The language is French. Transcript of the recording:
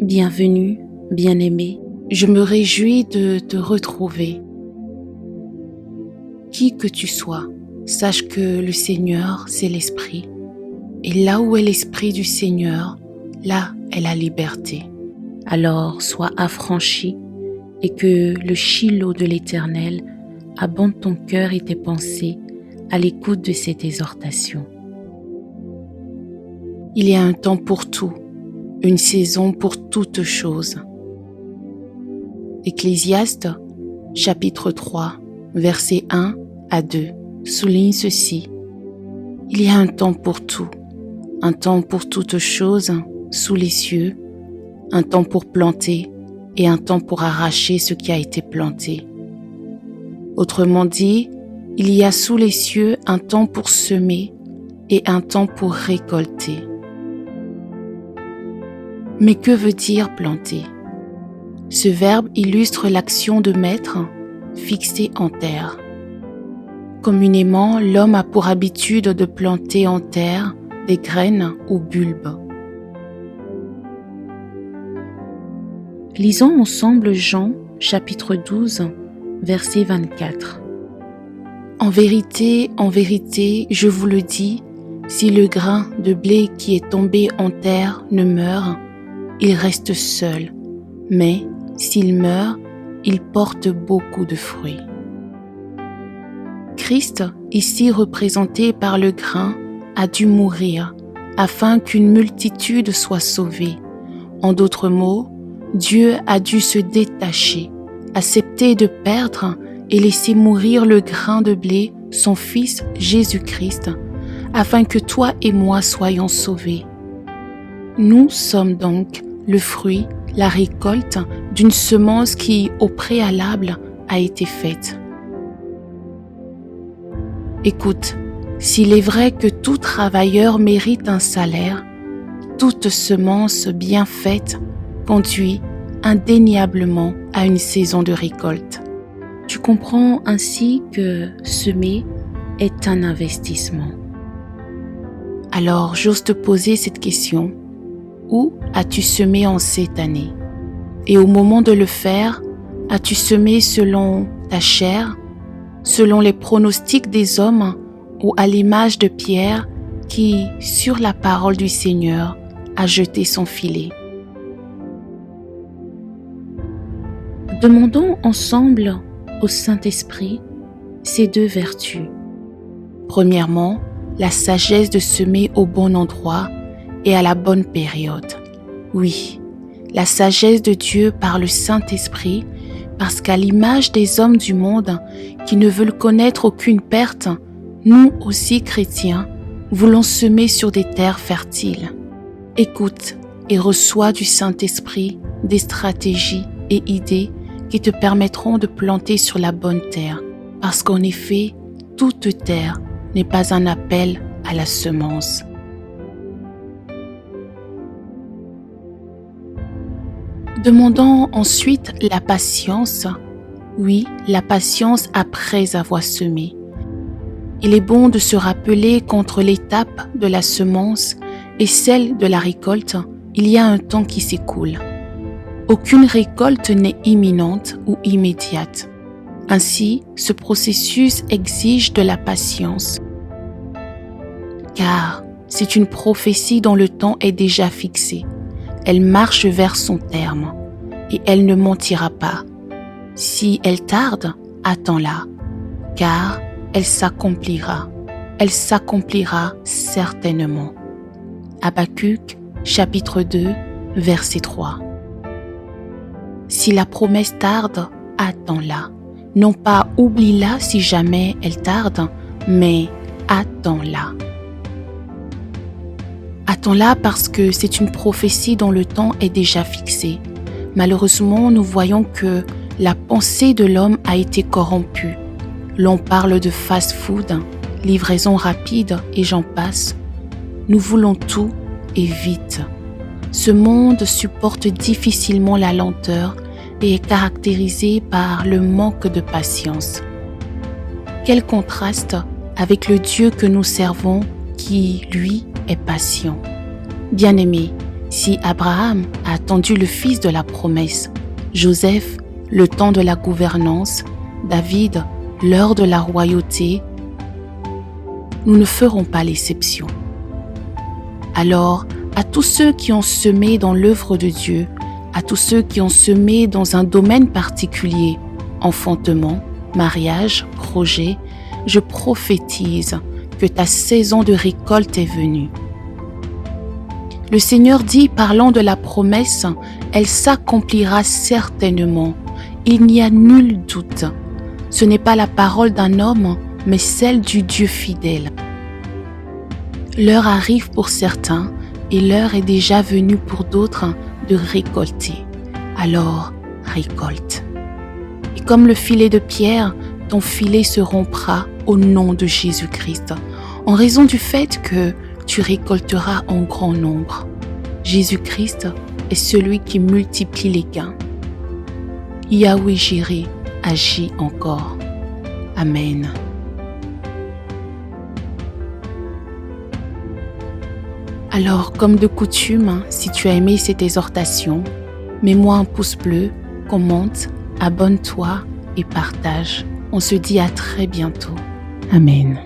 Bienvenue, bien-aimé, je me réjouis de te retrouver. Qui que tu sois, sache que le Seigneur, c'est l'Esprit. Et là où est l'Esprit du Seigneur, là est la liberté. Alors sois affranchi et que le Shiloh de l'Éternel abonde ton cœur et tes pensées à l'écoute de cette exhortation. Il y a un temps pour tout, une saison pour toutes choses. Ecclésiaste, chapitre 3, versets 1 à 2, souligne ceci. Il y a un temps pour tout, un temps pour toutes choses sous les cieux, un temps pour planter et un temps pour arracher ce qui a été planté. Autrement dit, il y a sous les cieux un temps pour semer et un temps pour récolter. Mais que veut dire planter? Ce verbe illustre l'action de mettre, fixé en terre. Communément, l'homme a pour habitude de planter en terre des graines ou bulbes. Lisons ensemble Jean, chapitre 12, verset 24. En vérité, je vous le dis, si le grain de blé qui est tombé en terre ne meurt, il reste seul, mais s'il meurt, il porte beaucoup de fruits. Christ, ici représenté par le grain, a dû mourir afin qu'une multitude soit sauvée. En d'autres mots, Dieu a dû se détacher, accepter de perdre et laisser mourir le grain de blé, son Fils Jésus-Christ, afin que toi et moi soyons sauvés. Nous sommes donc le fruit, la récolte d'une semence qui, au préalable, a été faite. Écoute, s'il est vrai que tout travailleur mérite un salaire, toute semence bien faite conduit indéniablement à une saison de récolte. Tu comprends ainsi que semer est un investissement. Alors, j'ose te poser cette question. Où as-tu semé en cette année? Et au moment de le faire, as-tu semé selon ta chair, selon les pronostics des hommes ou à l'image de Pierre qui, sur la parole du Seigneur, a jeté son filet? Demandons ensemble au Saint-Esprit ces deux vertus. Premièrement, la sagesse de semer au bon endroit et à la bonne période. Oui, la sagesse de Dieu par le Saint-Esprit, parce qu'à l'image des hommes du monde qui ne veulent connaître aucune perte, nous aussi chrétiens, voulons semer sur des terres fertiles. Écoute et reçois du Saint-Esprit des stratégies et idées qui te permettront de planter sur la bonne terre, parce qu'en effet, toute terre n'est pas un appel à la semence. Demandons ensuite la patience. Oui, la patience après avoir semé. Il est bon de se rappeler qu'entre l'étape de la semence et celle de la récolte, il y a un temps qui s'écoule. Aucune récolte n'est imminente ou immédiate. Ainsi, ce processus exige de la patience. Car c'est une prophétie dont le temps est déjà fixé. Elle marche vers son terme et elle ne mentira pas. Si elle tarde, attends-la, car elle s'accomplira. Elle s'accomplira certainement. Habakkuk, chapitre 2, verset 3. Si la promesse tarde, attends-la. Non pas oublie-la si jamais elle tarde, mais attends-la. Attends-la parce que c'est une prophétie dont le temps est déjà fixé. Malheureusement, nous voyons que la pensée de l'homme a été corrompue. L'on parle de fast-food, livraison rapide et j'en passe. Nous voulons tout et vite. Ce monde supporte difficilement la lenteur et est caractérisé par le manque de patience. Quel contraste avec le Dieu que nous servons qui, lui, est patient. Bien-aimé, Si Abraham a attendu le fils de la promesse, Joseph, le temps de la gouvernance, David, l'heure de la royauté, nous ne ferons pas l'exception. Alors, à tous ceux qui ont semé dans l'œuvre de Dieu, à tous ceux qui ont semé dans un domaine particulier, enfantement, mariage, projet, je prophétise que ta saison de récolte est venue. Le Seigneur dit, parlant de la promesse, elle s'accomplira certainement. Il n'y a nul doute. Ce n'est pas la parole d'un homme, mais celle du Dieu fidèle. L'heure arrive pour certains et l'heure est déjà venue pour d'autres de récolter. Alors, récolte. Et comme le filet de pierre, ton filet se rompra au nom de Jésus-Christ, en raison du fait que tu récolteras en grand nombre. Jésus-Christ est celui qui multiplie les gains. Yahweh Jireh agit encore. Amen. Alors, comme de coutume, si tu as aimé cette exhortation, mets-moi un pouce bleu, commente, abonne-toi et partage. On se dit à très bientôt. Amen.